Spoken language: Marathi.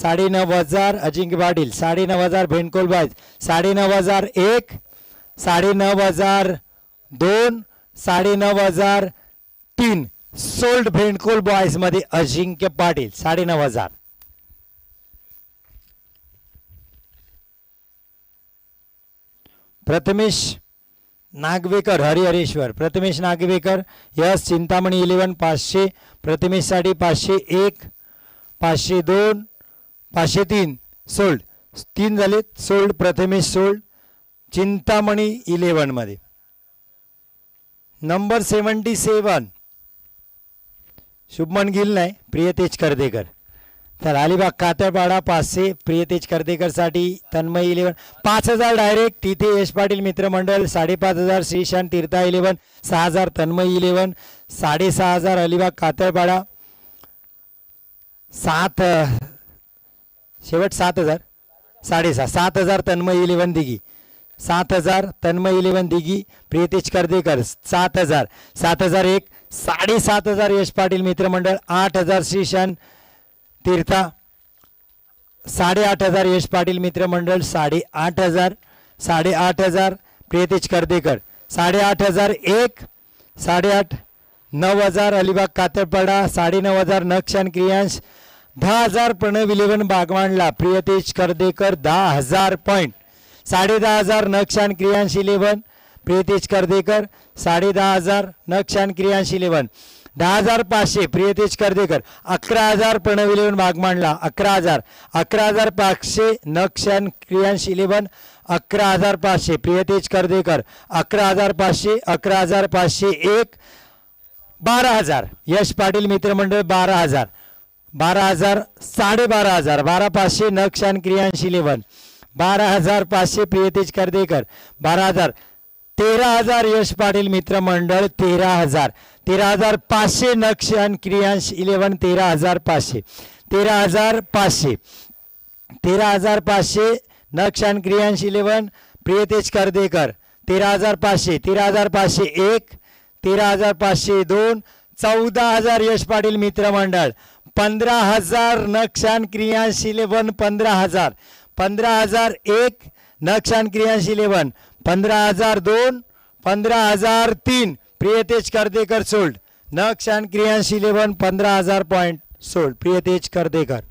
9,500 अजिंक्य पाटील, 9,500 भेंडकोल बॉयज, 9,501, 9,502, 9,503 सोल्ड भेंडकोल बॉयज मध्ये अजिंक्य पाटील 9,500. प्रथमेश नागवेकर हरिहरेश्वर, प्रथमेश नागवेकर यस चिंतामणी 11 500, प्रथमेश साठी 501, 502, 503 सोल्ड, 3 झाले सोल्ड. प्रथमेश सोल्ड चिंतामणी 11 मध्ये. नंबर 77 शुभमन गिल नाही, प्रियतेज कर्देकर. तर अलिबाग कातळपाडा 500 प्रियतेज कर्देकर साठी तन्मय 11 5,000 डायरेक्ट. तिथे यश पाटील मित्रमंडळ 5,500 श्रीशांत तीर्था 11 6,000 तन्मय 11 6,500 अलिबाग कातळपाडा 7 शेवट 7,000 6,500 7,000 तन्मय 11 दिघी 7,000 तन्मय 11 दिघी प्रियतेज कर्देकर 7,000 7,001 7,500 यश पाटील मित्रमंडळ 8,000 श्रीशांत तीर्था 8,500 यश पाटील मित्रमंडळ 8,500 8,500 प्रियतेज कर्देकर 8,501 8,800 9,000 अलिबाग कातळपाडा 9,500 नक्षान क्रियांश 10,000 प्रणव 11 बागवानला प्रियतेज कर्देकर 10,000 पॉइंट 10,500 नक्षान क्रियांश 11 प्रियतेज कर्देकर 10,500 नक्षान क्रियांश 11 10,500 प्रियतेज कर्देकर 11,000 प्रणव 11 बागमांडला 11,000 11,500 नक्षान क्रियांश 11 11,500 प्रियतेज कर्देकर 11,500 11,501 12,000 यश पाटील मित्रमंडळ 12,000 12,000 12,500 12,500 नक्षान क्रियांश 11 12,500 प्रियतेज कर्देकर 12,000 13,000 यश पाटील मित्रमंडळ 13,000 13,500 नक्षान क्रियांश 11 13,500 13,500 13,500 नक्षान क्रियांश 11 प्रियतेज कर्देकर 13,500 13,501 13,502 14,000 यश पाटील मित्रमंडळ 15,000 Nakshan Kriyansh 11 15,000 15,001 Nakshan Kriyansh 11 15,002 15,003 Priyatej Kardekar sold Nakshan Kriyansh 11 15,000 point sold Priyatej कर्देकर.